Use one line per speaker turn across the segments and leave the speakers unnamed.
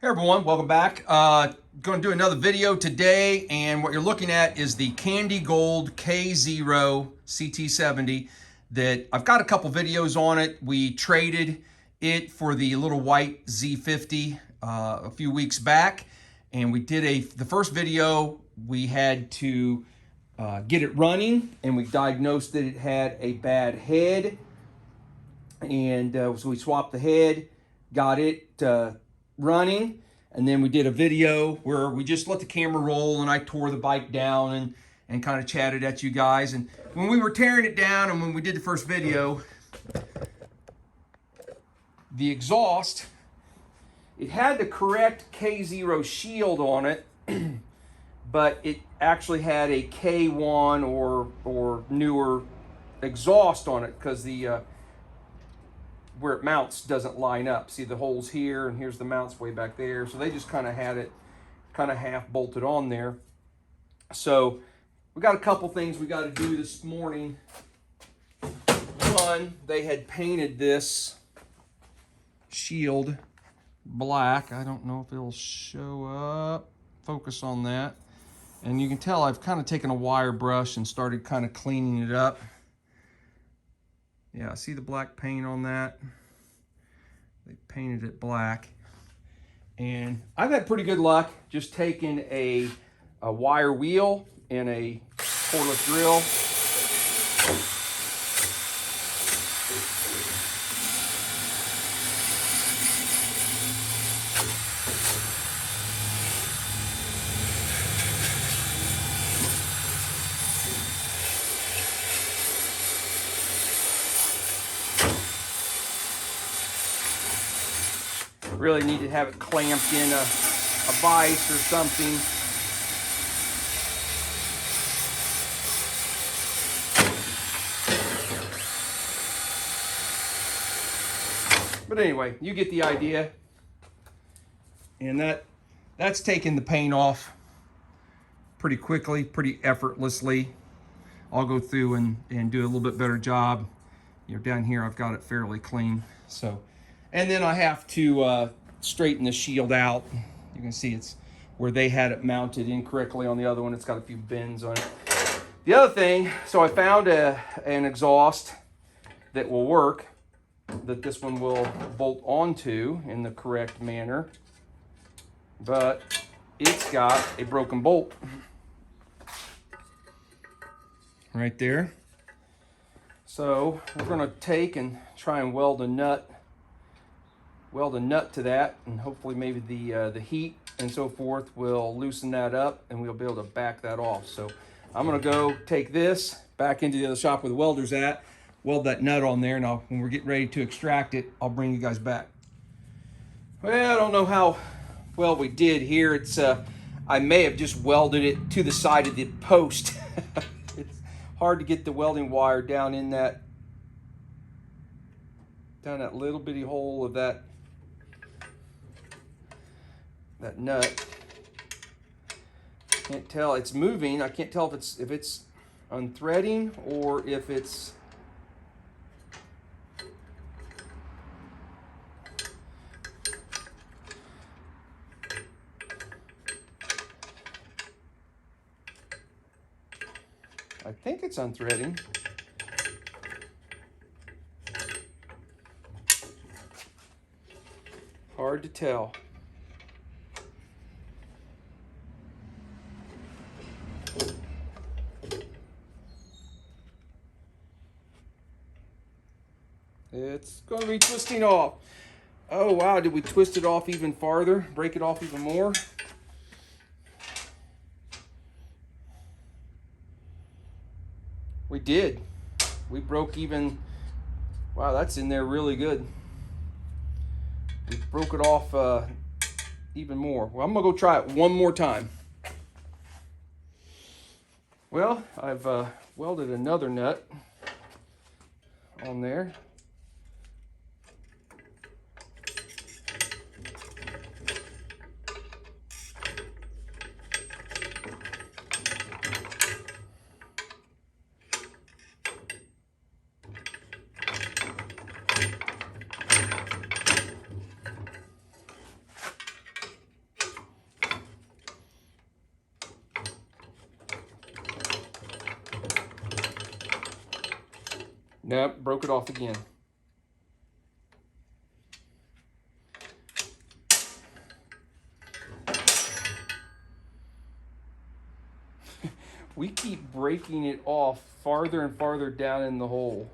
Hey everyone, welcome back. Going to do another video today, and what you're looking at is the Candy Gold K0 CT70 that I've got a couple videos on it. We traded it for the little white Z50 a few weeks back, and we did the first video we had to get it running, and we diagnosed that it had a bad head, and so we swapped the head, got it running, and then we did a video where we just let the camera roll and I tore the bike down and kind of chatted at you guys. And when we were tearing it down and when we did the first video, the exhaust, it had the correct K0 shield on it, but it actually had a K1 or newer exhaust on it because the where it mounts doesn't line up. See the holes here, and here's the mounts way back there. So they just kind of had it kind of half bolted on there. So we got a couple things we got to do this morning. One, they had painted this shield black. I don't know if it'll show up. Focus on that. And you can tell I've kind of taken a wire brush and started kind of cleaning it up. Yeah, see the black paint on that? They painted it black. And I've had pretty good luck just taking a wire wheel and a cordless drill. Really need to have it clamped in a vise or something. But anyway, you get the idea. And that's taking the paint off pretty quickly, pretty effortlessly. I'll go through and do a little bit better job. You know, down here I've got it fairly clean. So. And then I have to straighten the shield out. You can see it's where they had it mounted incorrectly on the other one. It's got a few bends on it. The other thing, so I found an exhaust that will work, that this one will bolt onto in the correct manner, but it's got a broken bolt right there. So we're gonna take and try and weld a nut to that, and hopefully maybe the heat and so forth will loosen that up and we'll be able to back that off. So I'm gonna go take this back into the other shop where the welder's at, weld that nut on there, and when we're getting ready to extract it, I'll bring you guys back. Well, I don't know how well we did here. It's I may have just welded it to the side of the post. It's hard to get the welding wire down in that little bitty hole of that nut. Can't tell. It's moving. I can't tell if it's unthreading or if it's I think it's unthreading. Hard to tell. It's going to be twisting off. Oh wow, did we twist it off even farther? Break it off even more? We did. We broke even, wow, that's in there really good. We broke it off even more. Well, I'm gonna go try it one more time. Well, I've welded another nut on there. Nope, broke it off again. We keep breaking it off farther and farther down in the hole.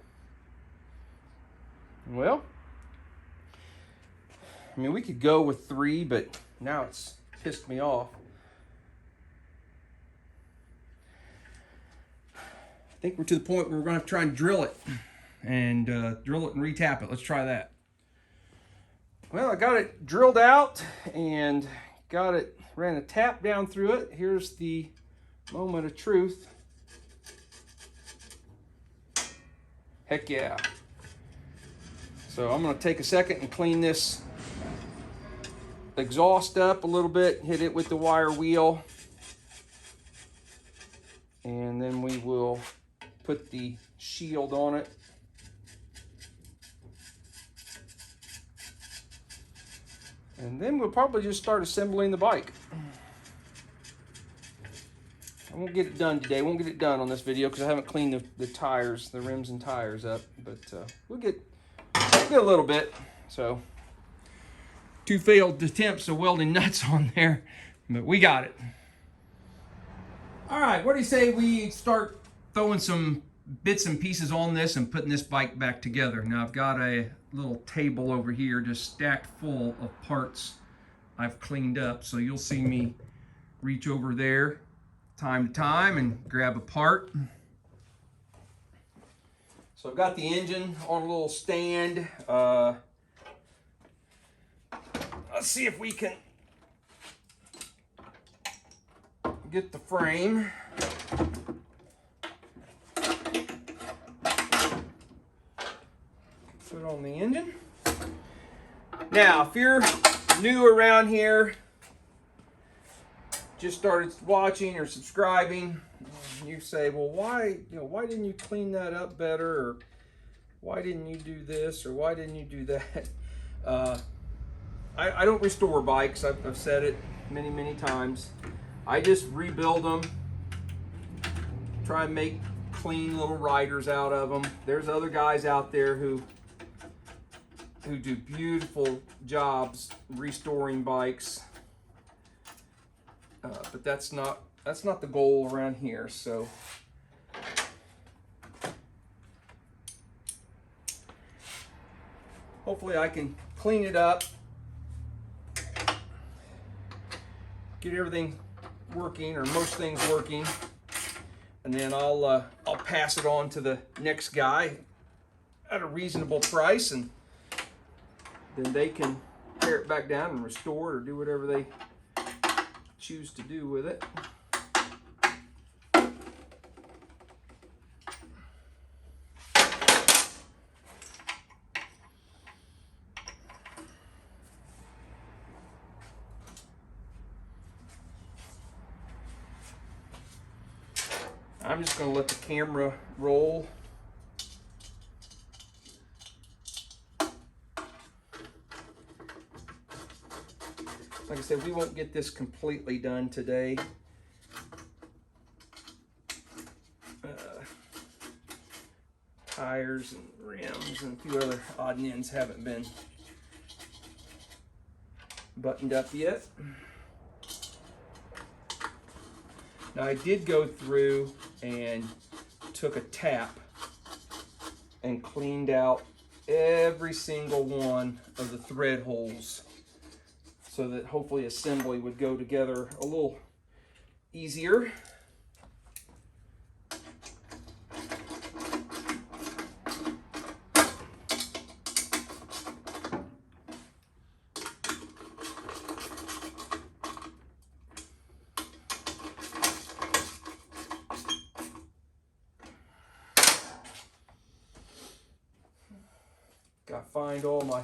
Well, I mean, we could go with 3, but now it's pissed me off. I think we're to the point where we're going to try and drill it and retap it. Let's try that. Well, I got it drilled out and ran a tap down through it. Here's the moment of truth. Heck yeah. So I'm going to take a second and clean this exhaust up a little bit, hit it with the wire wheel, and then we will put the shield on it. And then we'll probably just start assembling the bike. I won't get it done today. I won't get it done on this video because I haven't cleaned the tires, the rims and tires up. But we'll get a little bit. So 2 failed attempts of welding nuts on there, but we got it. All right, what do you say we start throwing some bits and pieces on this and putting this bike back together? Now I've got a little table over here just stacked full of parts I've cleaned up. So you'll see me reach over there time to time and grab a part. So I've got the engine on a little stand. Let's see if we can get the frame. Put it on the engine. Now, if you're new around here, just started watching or subscribing, you say, well, why didn't you clean that up better, or why didn't you do this, or why didn't you do that? I don't restore bikes. I've said it many times. I just rebuild them, try and make clean little riders out of them. There's other guys out there who do beautiful jobs restoring bikes. But that's not the goal around here. So hopefully I can clean it up, get everything working, or most things working, and then I'll pass it on to the next guy at a reasonable price, and then they can tear it back down and restore it or do whatever they choose to do with it. I'm just going to let the camera roll. Like I said, we won't get this completely done today. Tires and rims and a few other odd and ends haven't been buttoned up yet. Now I did go through and took a tap and cleaned out every single one of the thread holes, so that hopefully assembly would go together a little easier. Gotta find all my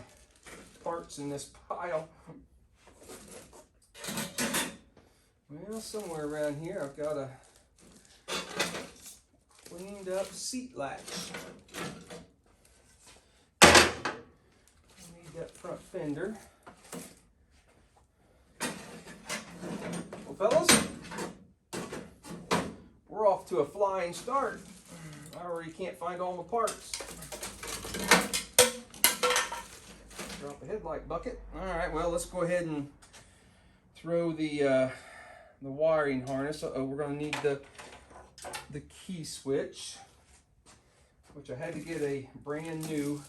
parts in this pile. Well, somewhere around here I've got a cleaned up seat latch. I need that front fender. Well, fellas, we're off to a flying start. I already can't find all my parts. the headlight bucket. All right, well, let's go ahead and throw the wiring harness. We're going to need the key switch, which I had to get a brand new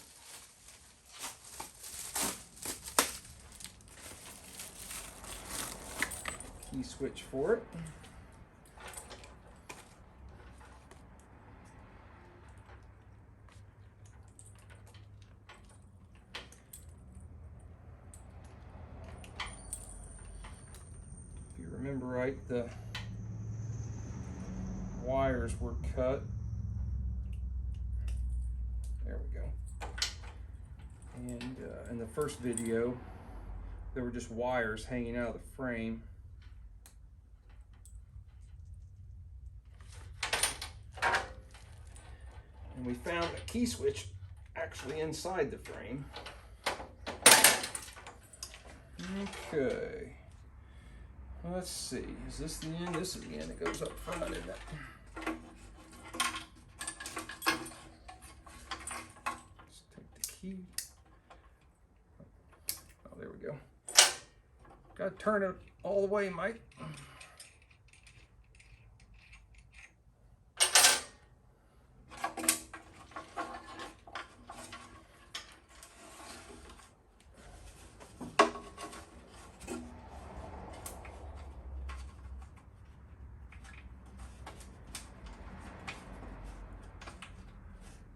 key switch for it. If you remember right, the wires were cut. There we go. And in the first video, there were just wires hanging out of the frame. And we found a key switch actually inside the frame. Okay. Let's see. Is this the end? This is the end. It goes up front, isn't it? Let's take the key. Oh, there we go. Got to turn it all the way, Mike.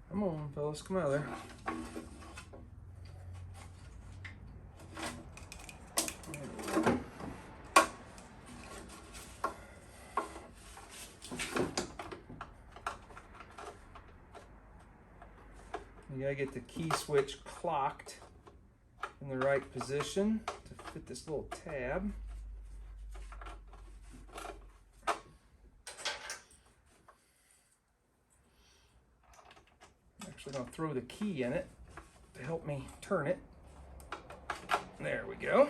Come on, fellas, come out of there. You gotta get the key switch clocked in the right position to fit this little tab. I'm going to throw the key in it to help me turn it. There we go.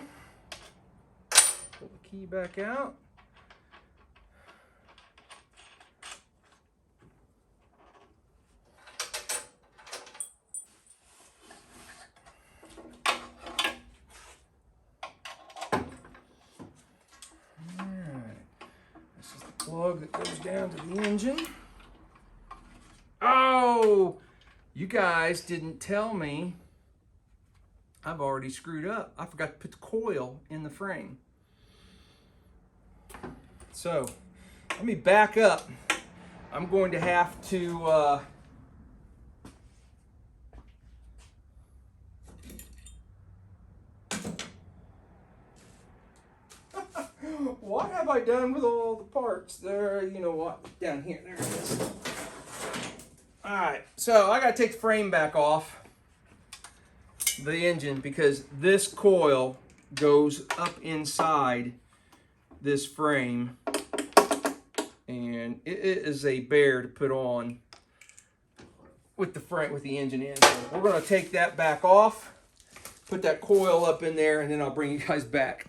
Pull the key back out. All right. This is the plug that goes down to the engine. Oh! You guys didn't tell me I've already screwed up. I forgot to put the coil in the frame. So let me back up. I'm going to have to what have I done with all the parts? There, you know what? Down here, there it is. All right, so I gotta take the frame back off the engine because this coil goes up inside this frame, and it is a bear to put on with the frame, with the engine in. So we're gonna take that back off, put that coil up in there, and then I'll bring you guys back.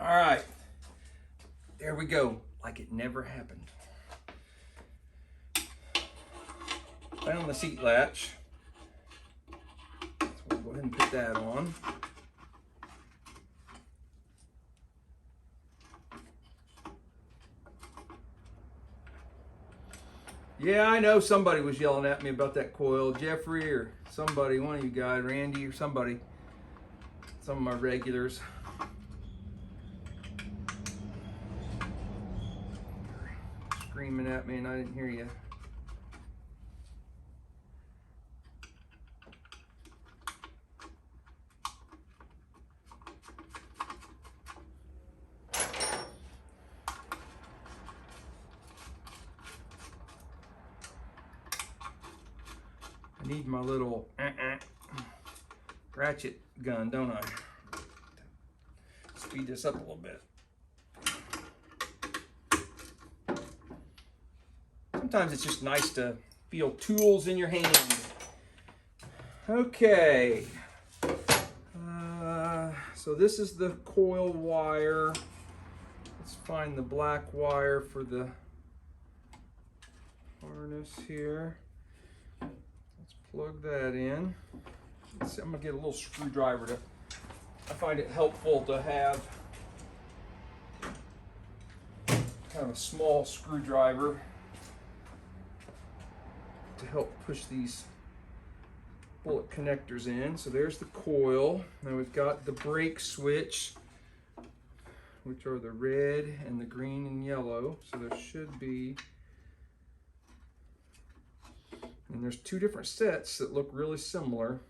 All right, there we go. Like it never happened. Found the seat latch. So we'll go ahead and put that on. Yeah, I know somebody was yelling at me about that coil. Jeffrey or somebody, one of you guys, Randy or somebody. Some of my regulars. Screaming at me and I didn't hear you. I need my little ratchet gun, don't I? Speed this up a little bit. Sometimes it's just nice to feel tools in your hand. Okay. So this is the coil wire. Let's find the black wire for the harness here. Let's plug that in. Let's see, I'm gonna get a little screwdriver. I find it helpful to have kind of a small screwdriver to help push these bullet connectors in. So there's the coil. Now we've got the brake switch, which are the red and the green and yellow. So there should be, and there's two different sets that look really similar.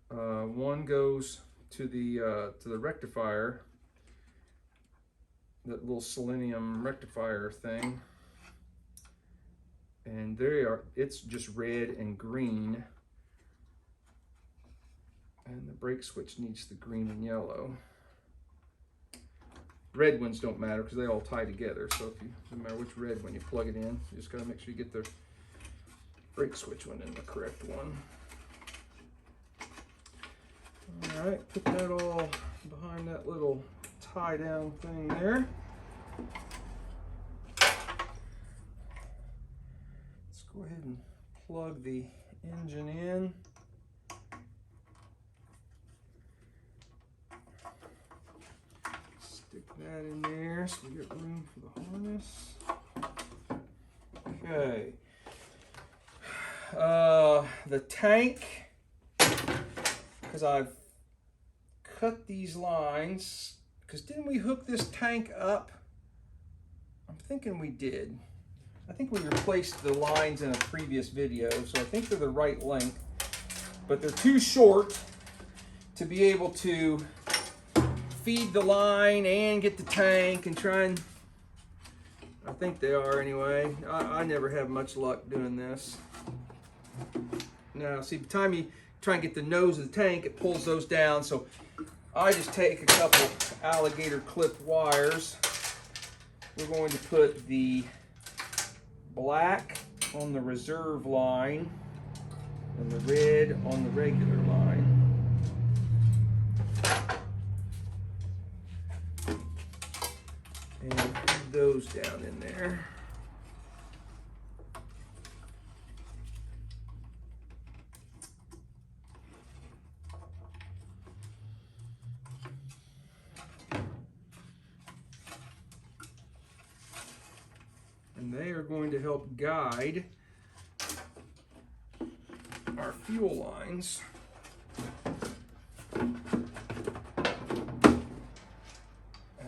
One goes to the rectifier, that little selenium rectifier thing, and it's just red and green, and the brake switch needs the green and yellow. Red ones don't matter because they all tie together, so no matter which red one you plug it in, you just got to make sure you get the brake switch one in the correct one. All right, put that all behind that little tie down thing there. Let's go ahead and plug the engine in. Stick that in there so we get room for the harness. Okay. The tank, because I've cut these lines, because didn't we hook this tank up? I'm thinking we did. I think we replaced the lines in a previous video, so I think they're the right length, but they're too short to be able to feed the line and get the tank and try and, I think they are anyway. I never have much luck doing this. Now, see, by the time you try and get the nose of the tank, it pulls those down, so I just take a couple alligator clip wires. We're going to put the black on the reserve line and the red on the regular line. And put those down in there. And they are going to help guide our fuel lines.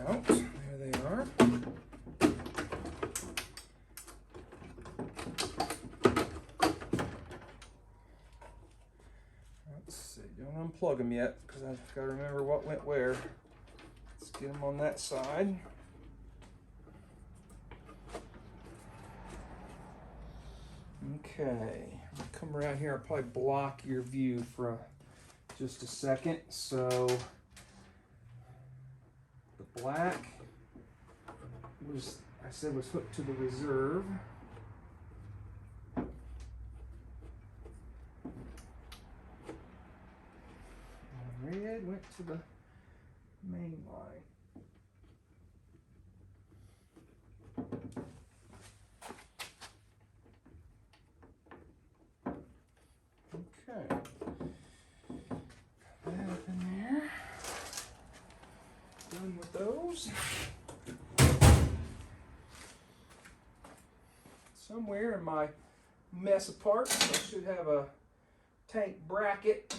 Out. There they are. Let's see. Don't unplug them yet because I've got to remember what went where. Let's get them on that side. Okay, I'll come around here. I'll probably block your view for just a second. So the black was, I said, was hooked to the reserve. And red went to the main line. Okay, put that up in there. Done with those. Somewhere in my mess of parts, I should have a tank bracket.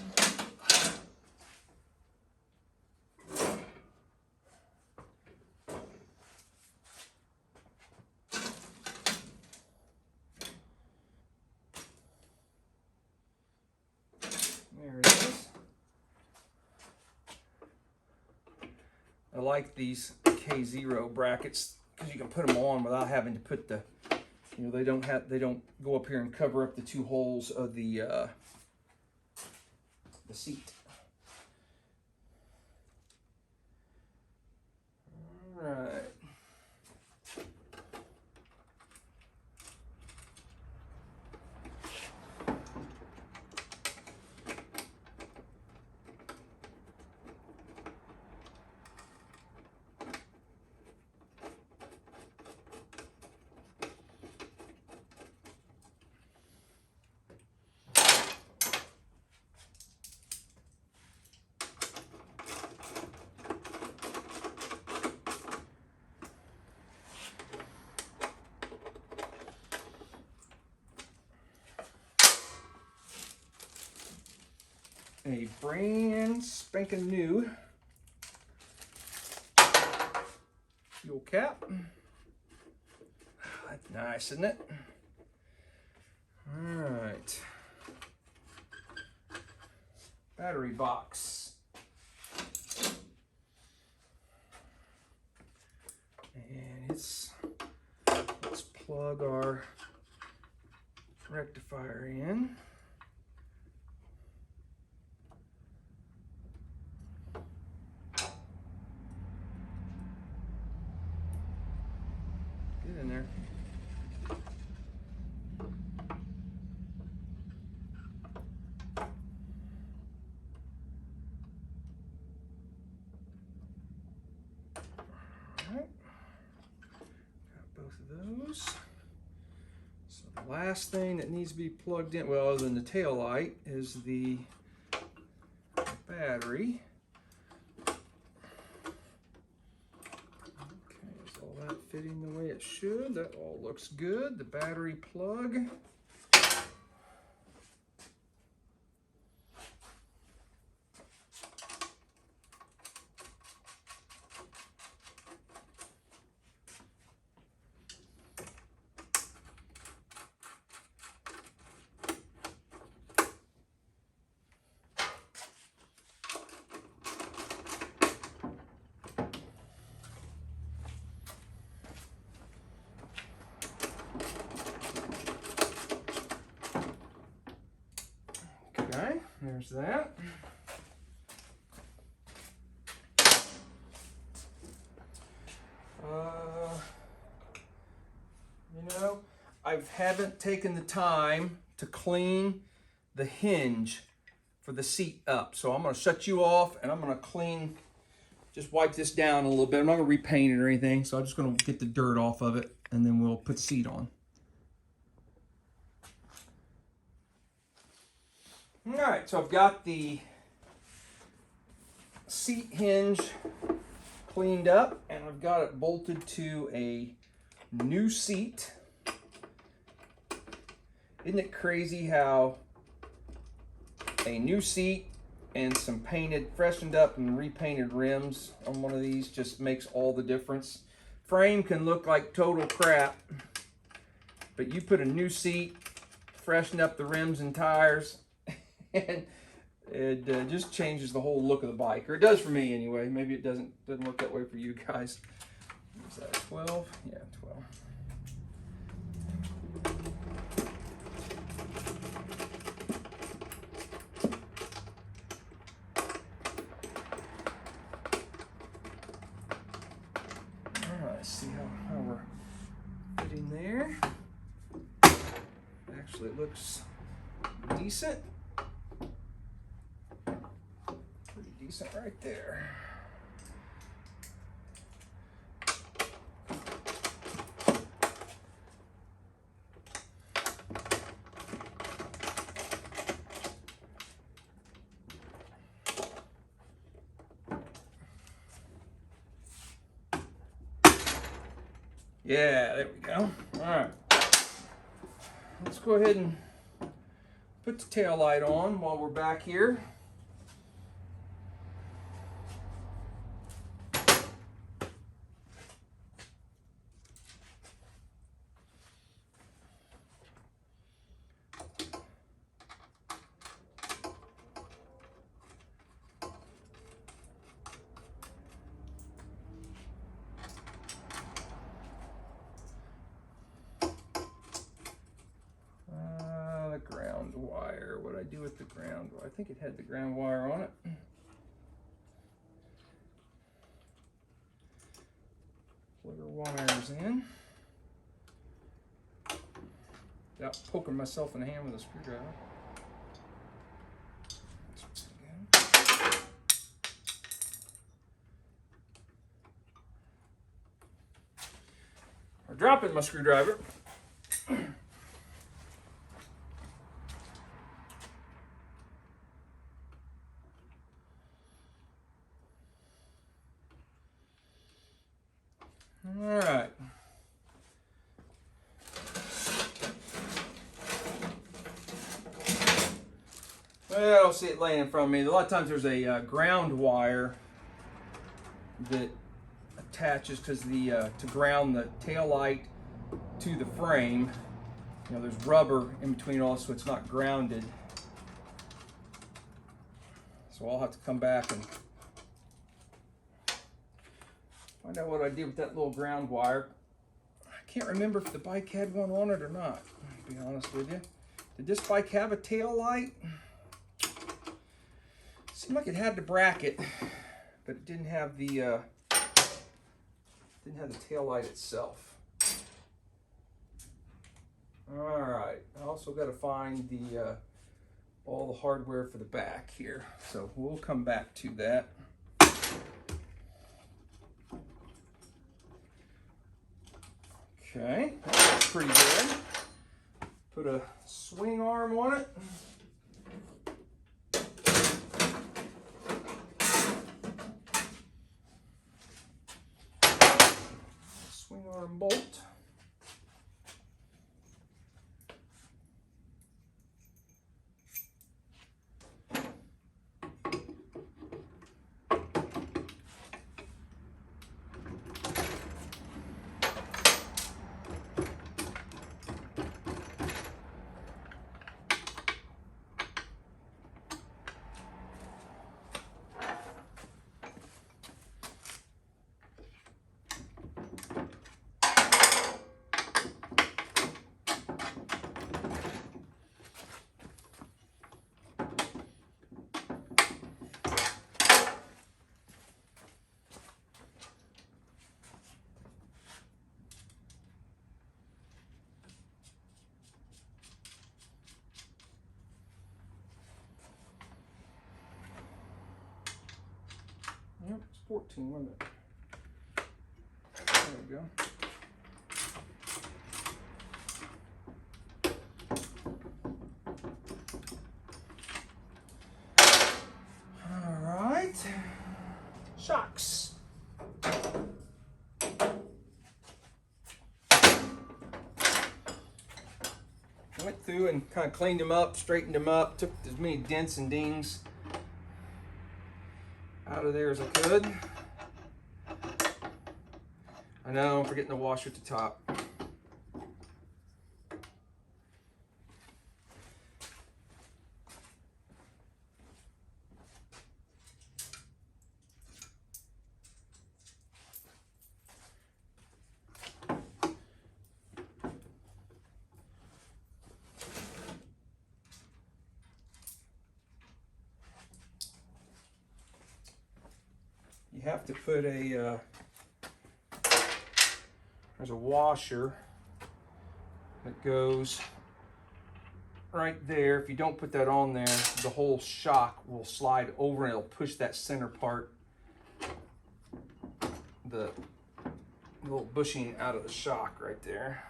There it is. I like these K0 brackets because you can put them on without having to put the, you know, they don't go up here and cover up the two holes of the seat. All right. a brand spanking new fuel cap. That's nice, isn't it? All right. Battery box. And let's plug our rectifier in. Get in there. Those. So the last thing that needs to be plugged in, well, other than the tail light, is the battery. Okay, is all that fitting the way it should? That all looks good. The battery plug. Okay, there's that. You know, I haven't taken the time to clean the hinge for the seat up. So I'm going to shut you off and I'm going to clean, just wipe this down a little bit. I'm not going to repaint it or anything. So I'm just going to get the dirt off of it and then we'll put the seat on. All right, so I've got the seat hinge cleaned up and I've got it bolted to a new seat. Isn't it crazy how a new seat and some painted, freshened up and repainted rims on one of these just makes all the difference? Frame can look like total crap, but you put a new seat, freshen up the rims and tires, and it just changes the whole look of the bike, or it does for me anyway. Maybe it doesn't look that way for you guys. Is that 12? Yeah, 12. All right, let's see how we're fitting there. Actually, it looks decent. Pretty decent right there. Yeah, there we go. All right. Let's go ahead and put the tail light on while we're back here. Ground wire. What I do with the ground? I think it had the ground wire on it. Plug our wires in. Without poking myself in the hand with a screwdriver. Or dropping my screwdriver. All right. I don't see it laying in front of me. A lot of times there's a ground wire that attaches because to ground the tail light to the frame. You know, there's rubber in between all, so it's not grounded. So I'll have to come back and find out what I did with that little ground wire. I can't remember if the bike had one on it or not, to be honest with you. Did this bike have a tail light? Seemed like it had the bracket, but it didn't have the tail light itself. All right, I also got to find the all the hardware for the back here, so we'll come back to that. Okay, that's pretty good. Put a swing arm on it. Swing arm bolt. Yep, it's 14, wasn't it? There we go. All right. Shocks. Went through and kind of cleaned them up, straightened them up, took as many dents and dings out of there as I could. I know, I'm forgetting the washer at the top. You have to put a, there's a washer that goes right there. If you don't put that on there, the whole shock will slide over and it'll push that center part, the little bushing out of the shock right there.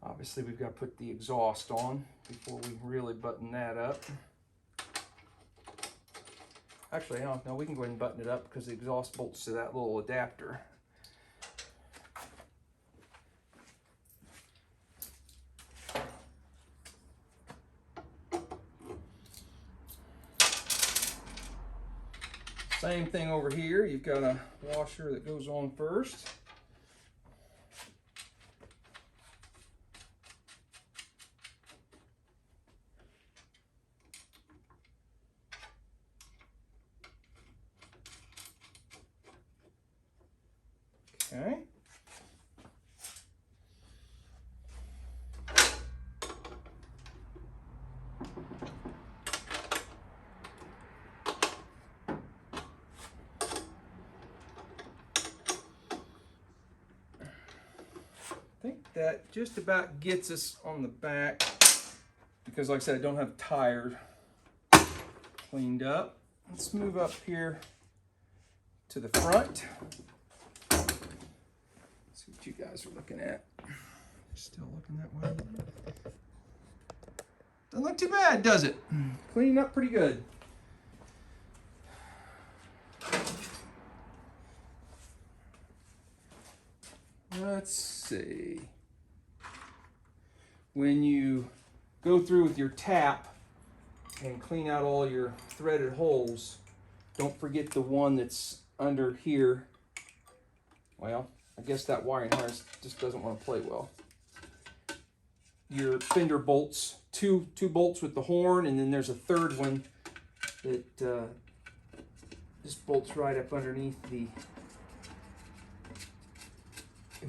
Obviously, we've got to put the exhaust on before we really button that up. Actually, no, we can go ahead and button it up because the exhaust bolts to that little adapter. Same thing over here. You've got a washer that goes on first. Okay. I think that just about gets us on the back because, like I said, I don't have tires cleaned up. Let's move up here to the front. See what you guys are looking at. Still looking that way. Doesn't look too bad, does it? Cleaning up pretty good. let's see. When you go through with your tap and clean out all your threaded holes, don't forget the one that's under here. Well, I guess that wiring harness just doesn't want to play well. Your fender bolts, two bolts with the horn, and then there's a third one that just bolts right up underneath in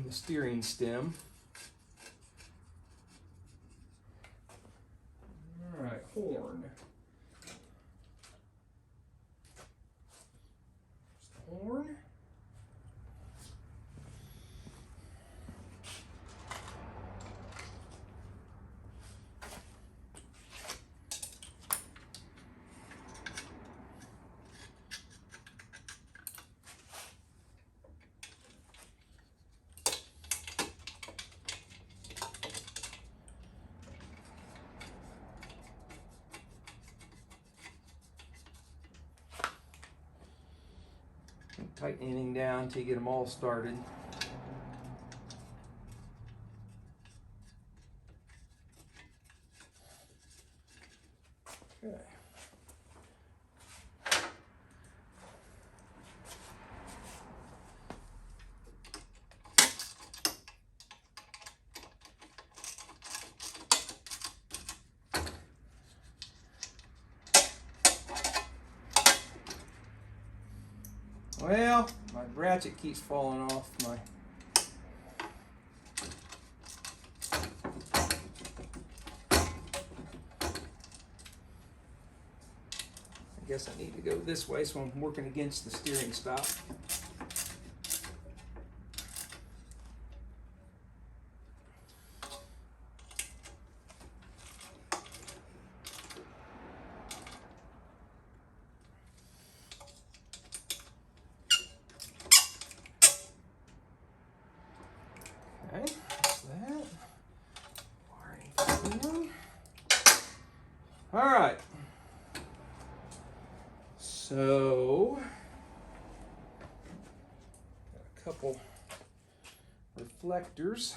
the steering stem. All right, horn. Horn. Don't tighten anything down until you get them all started. Okay. Well, my ratchet keeps falling off my... I guess I need to go this way so I'm working against the steering stop. Okay, that's that. Wiring. All right. So, got a couple reflectors.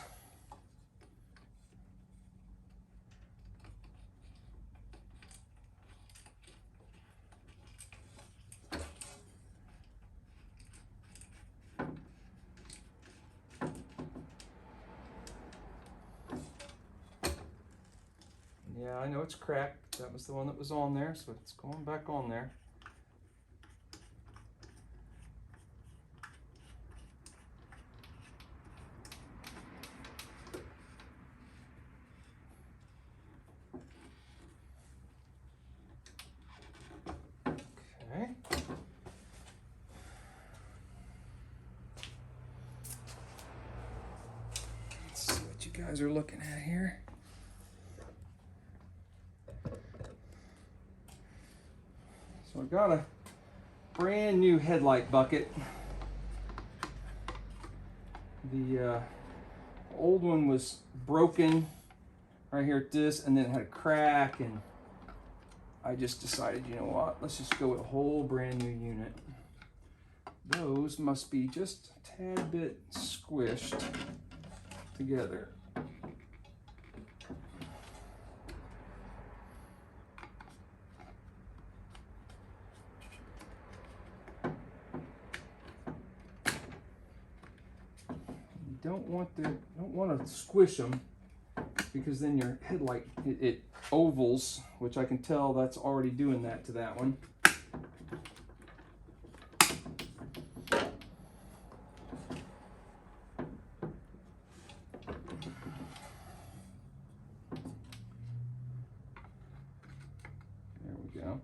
Yeah, I know it's cracked. That was the one that was on there, so it's going back on there. Okay. Let's see what you guys are looking at here. So I've got a brand new headlight bucket. The old one was broken right here at this, and then it had a crack, and I just decided, you know what, let's just go with a whole brand new unit. Those must be just a tad bit squished together. Don't want to squish them, because then your headlight it ovals, which I can tell that's already doing that to that one. There we go.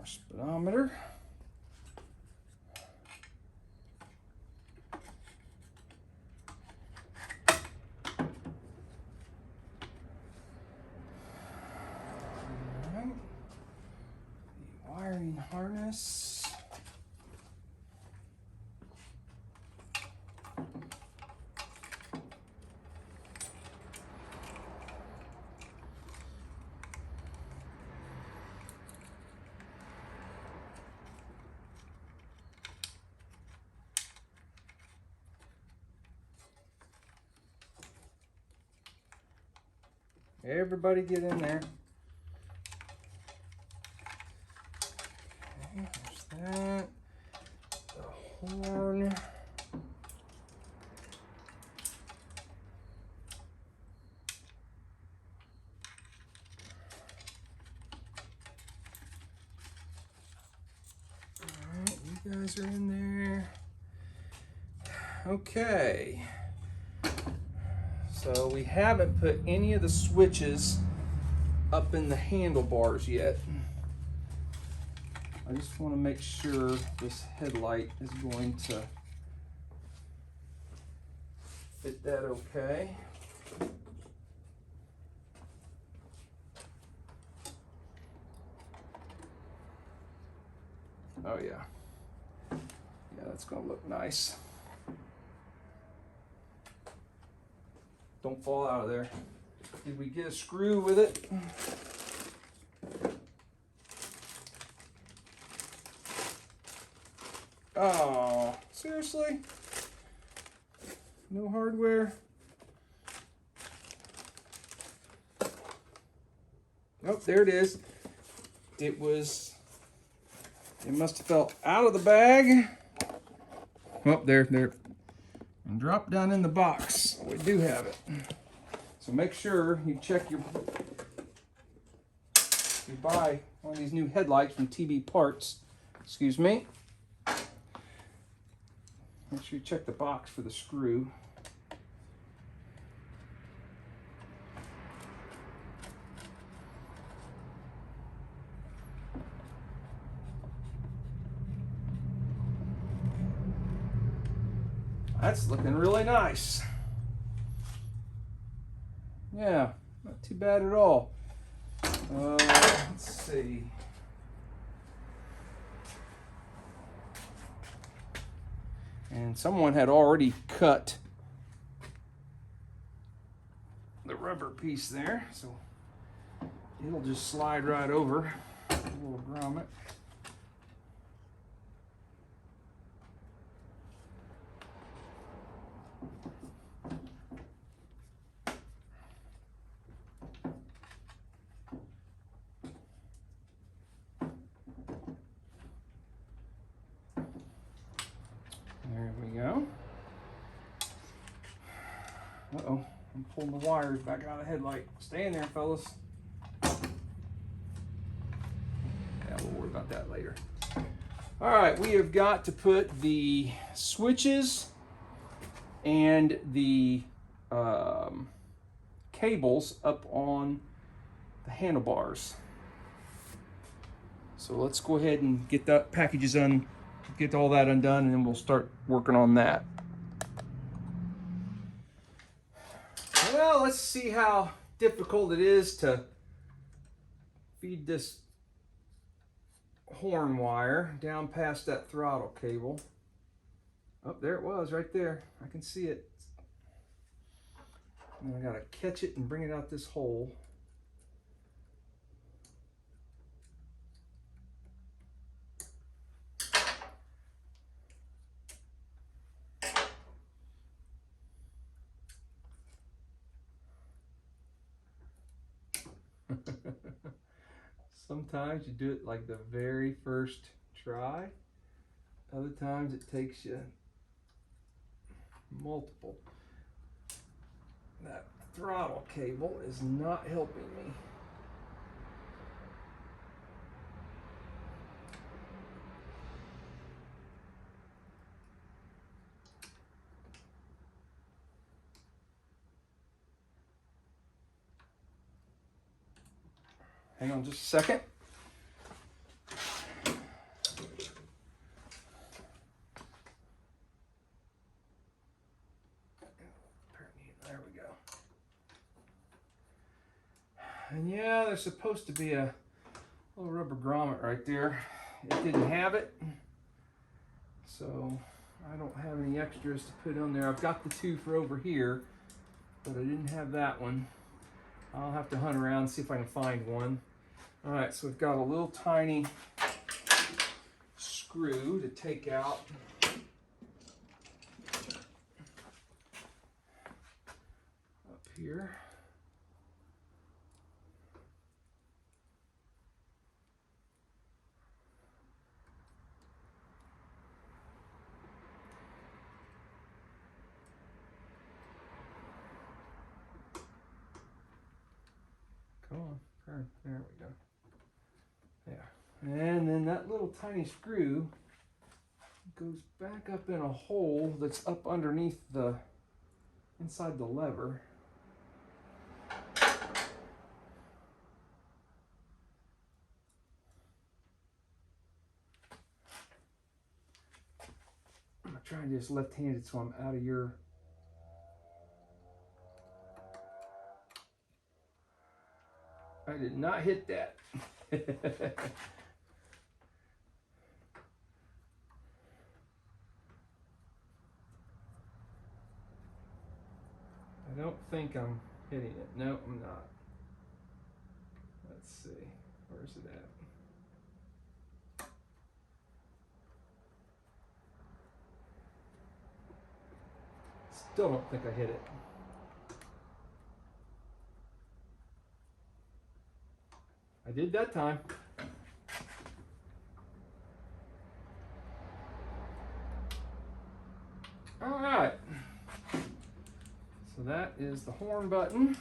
Our speedometer. All right. The wiring harness. Everybody get in there. Okay, there's that. The horn. Alright, you guys are in there. Okay. So we haven't put any of the switches up in the handlebars yet. I just want to make sure this headlight is going to fit that okay. Oh yeah. Yeah, that's going to look nice. Don't fall out of there. Did we get a screw with it? Oh, seriously? No hardware? Oh, there it is. It must have fell out of the bag. Oh, there. And drop down in the box. We do have it. So make sure you check you buy one of these new headlights from TB Parts. Excuse me. Make sure you check the box for the screw. That's looking really nice. Yeah, not too bad at all. Let's see. And someone had already cut the rubber piece there, so it'll just slide right over. A little grommet. There we go. Uh-oh, I'm pulling the wires back out of the headlight. Stay in there, fellas. Yeah, we'll worry about that later. All right, we have got to put the switches and the cables up on the handlebars. So let's go ahead and get that packages on, get all that undone, and then we'll start working on that. Well, let's see how difficult it is to feed this horn wire down past that throttle cable. Oh, there it was, right there. I can see it. And I gotta catch it and bring it out this hole. Sometimes you do it like the very first try. Other times it takes you multiple. That throttle cable is not helping me. Hang on just a second. supposed to be a little rubber grommet right there. It didn't have it, so I don't have any extras to put on there. I've got the two for over here, but I didn't have that one. I'll have to hunt around and see if I can find one. All right, so we've got a little tiny screw to take out. Up here. Come on, turn. There we go. Yeah. And then that little tiny screw goes back up in a hole that's up underneath the inside the lever. I'm gonna try and do this left-handed so I'm out of your. I did not hit that. I don't think I'm hitting it. No, I'm not. Let's see. Where's it at? Still don't think I hit it. I did that time. All right. So that is the horn button.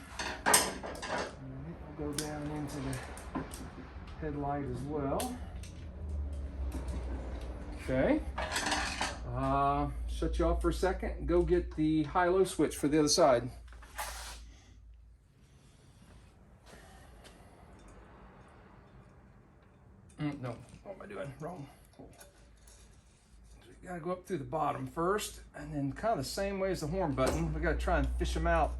All right, I'll go down into the headlight as well. Okay. Shut you off for a second and go get the high-low switch for the other side. No, what am I doing? Wrong. So we gotta go up through the bottom first, and then kind of the same way as the horn button, we gotta try and fish them out.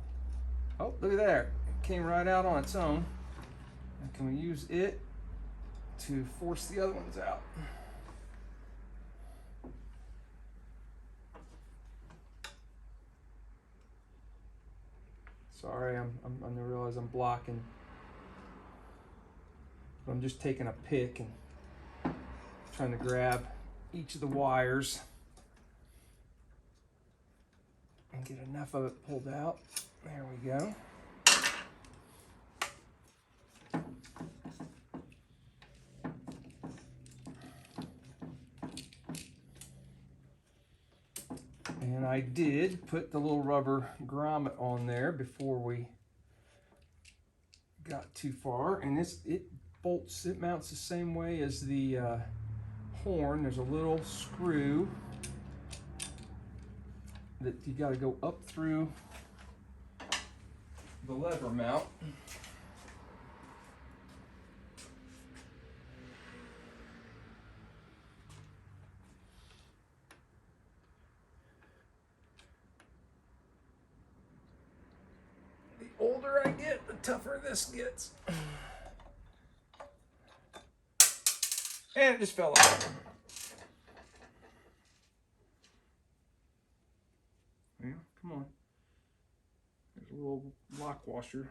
Oh, look at there. It came right out on its own. And can we use it to force the other ones out? Sorry, I realize I'm blocking. I'm just taking a pick and trying to grab each of the wires and get enough of it pulled out. There we go. And I did put the little rubber grommet on there before we got too far, and it mounts the same way as the horn. There's a little screw that you got to go up through the lever mount. The older I get, the tougher this gets. And it just fell off. Yeah, come on. There's a little lock washer.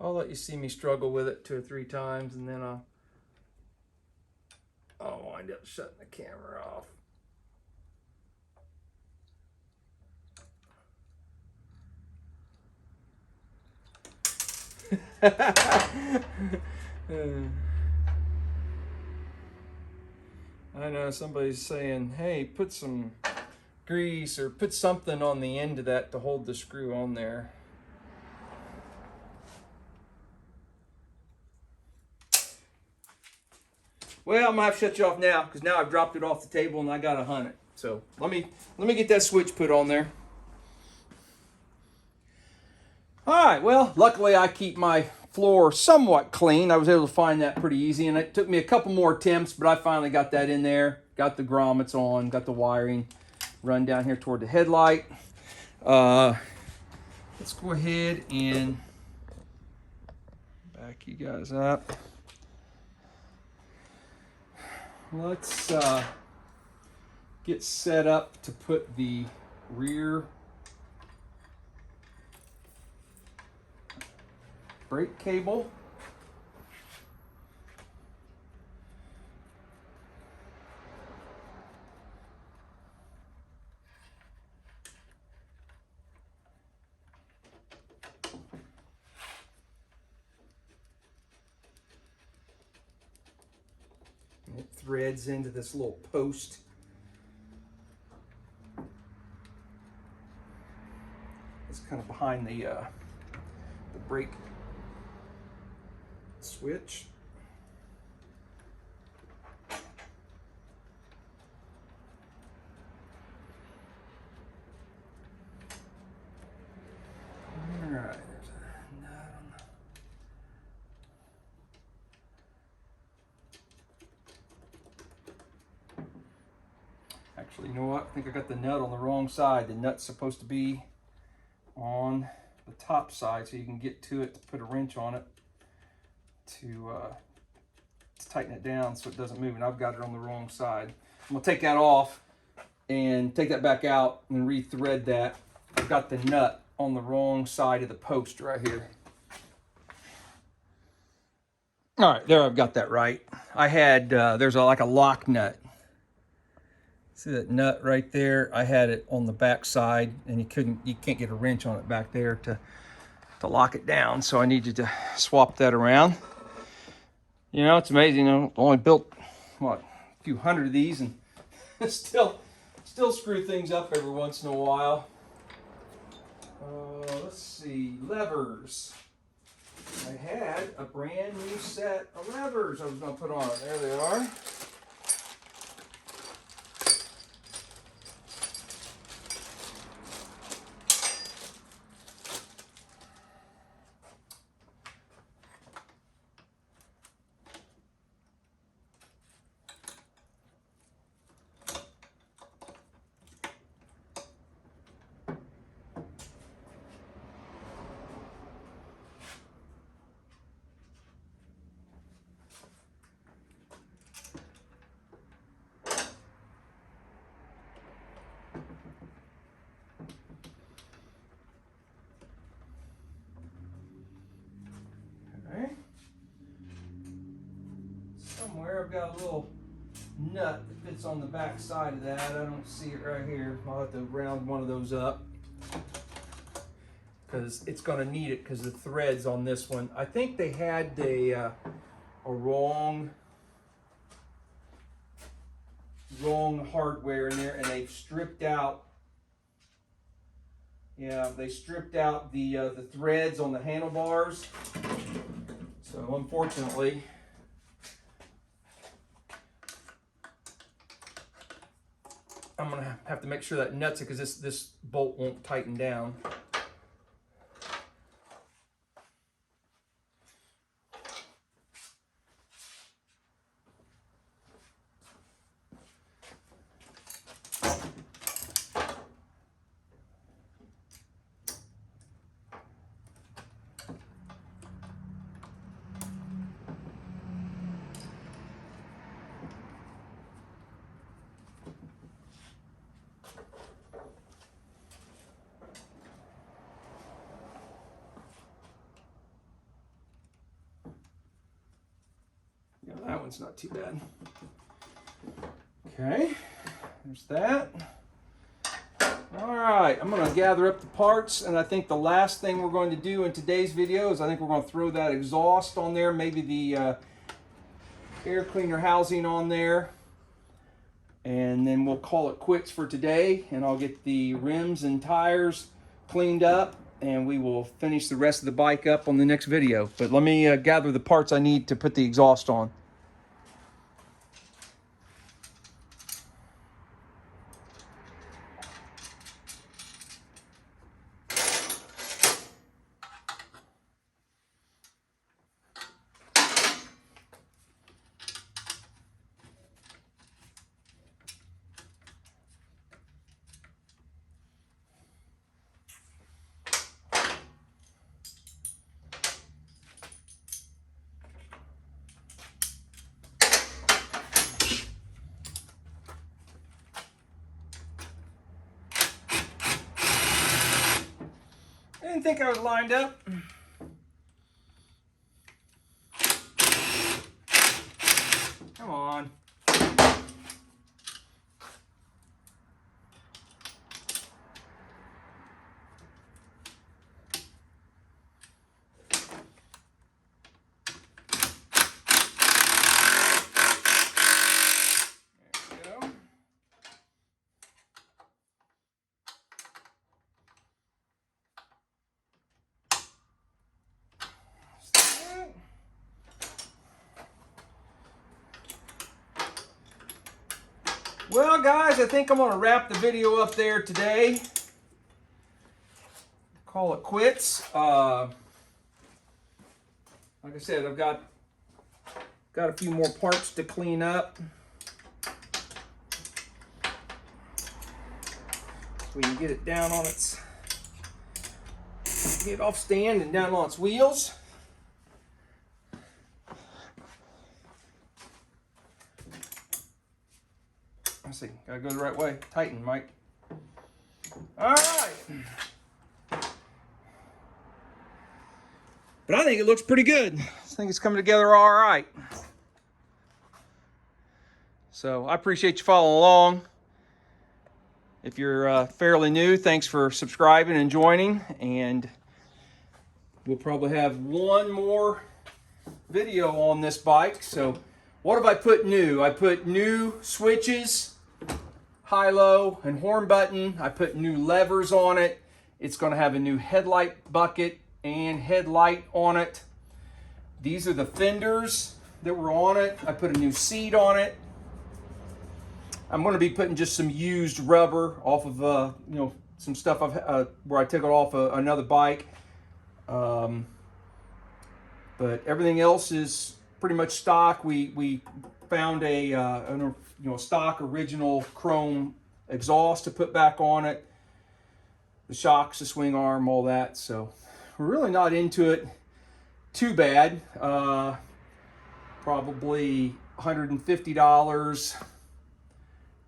I'll let you see me struggle with it 2 or 3 times, and then I'll wind up shutting the camera off. I know somebody's saying, hey, put some grease or put something on the end of that to hold the screw on there. Well, I'm gonna have to shut you off now because now I've dropped it off the table and I gotta hunt it. So let me get that switch put on there. All right, well, luckily I keep my floor somewhat clean. I was able to find that pretty easy, and it took me a couple more attempts, but I finally got that in there, got the grommets on, got the wiring run down here toward the headlight. Let's go ahead and back you guys up. Let's get set up to put the rear brake cable. It threads into this little post. It's kind of behind the brake switch. All right, there's a nut on the... Actually, you know what? I think I got the nut on the wrong side. The nut's supposed to be on the top side so you can get to it to put a wrench on it to tighten it down so it doesn't move, and I've got it on the wrong side. I'm gonna take that off and take that back out and re-thread that. I've got the nut on the wrong side of the post right here. All right, there, I've got that right. I had, there's like a lock nut. See that nut right there? I had it on the back side, and you can't get a wrench on it back there to lock it down. So I needed to swap that around. You know, it's amazing. I only built, what, a few hundred of these, and still screw things up every once in a while. Let's see, levers. I had a brand new set of levers I was going to put on it. There they are. Somewhere I've got a little nut that fits on the back side of that. I don't see it right here. I'll have to round one of those up because it's going to need it because the threads on this one. I think they had a wrong hardware in there, and they've stripped out. Yeah, they stripped out the threads on the handlebars. So unfortunately, I'm gonna have to make sure that nuts it because this bolt won't tighten down. Yeah, that one's not too bad. Okay, there's that. All right, I'm gonna gather up the parts, and I think the last thing we're going to do in today's video is I think we're gonna throw that exhaust on there, maybe the air cleaner housing on there, and then we'll call it quits for today, and I'll get the rims and tires cleaned up, and we will finish the rest of the bike up on the next video. But let me gather the parts I need to put the exhaust on. didn't think I was lined up. Come on. Well, guys, I think I'm going to wrap the video up there today. Call it quits. Like I said, I've got a few more parts to clean up. So we can get it down on its, get it off stand and down on its wheels. Let's see, gotta go the right way. Tighten, Mike. All right. But I think it looks pretty good. I think it's coming together all right. So I appreciate you following along. If you're fairly new, thanks for subscribing and joining. And we'll probably have one more video on this bike. So what have I put new? I put new switches, high-low, and horn button. I put new levers on it. It's going to have a new headlight bucket and headlight on it. These are the fenders that were on it. I put a new seat on it. I'm going to be putting just some used rubber off of you know, some stuff where I took it off another bike. But everything else is pretty much stock. We found a stock original chrome exhaust to put back on it, the shocks, the swing arm, all that. So we're really not into it too bad. Probably $150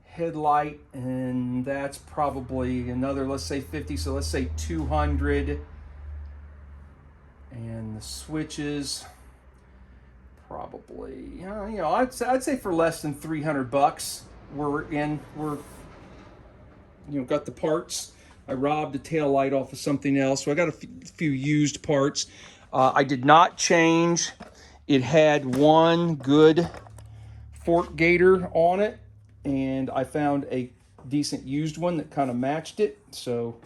headlight, and that's probably another, let's say 50, so let's say 200. And the switches, probably, I'd say for less than 300 bucks. We're got the parts. I robbed the tail light off of something else, so I got a few used parts. I did not change. It had one good fork gator on it, and I found a decent used one that kind of matched it. So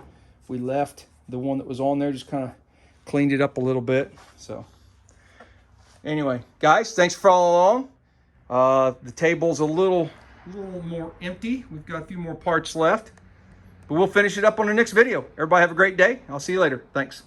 we left the one that was on there, just kind of cleaned it up a little bit. So anyway, guys, thanks for following along. The table's a little more empty. We've got a few more parts left, but we'll finish it up on the next video. Everybody have a great day. I'll see you later. Thanks.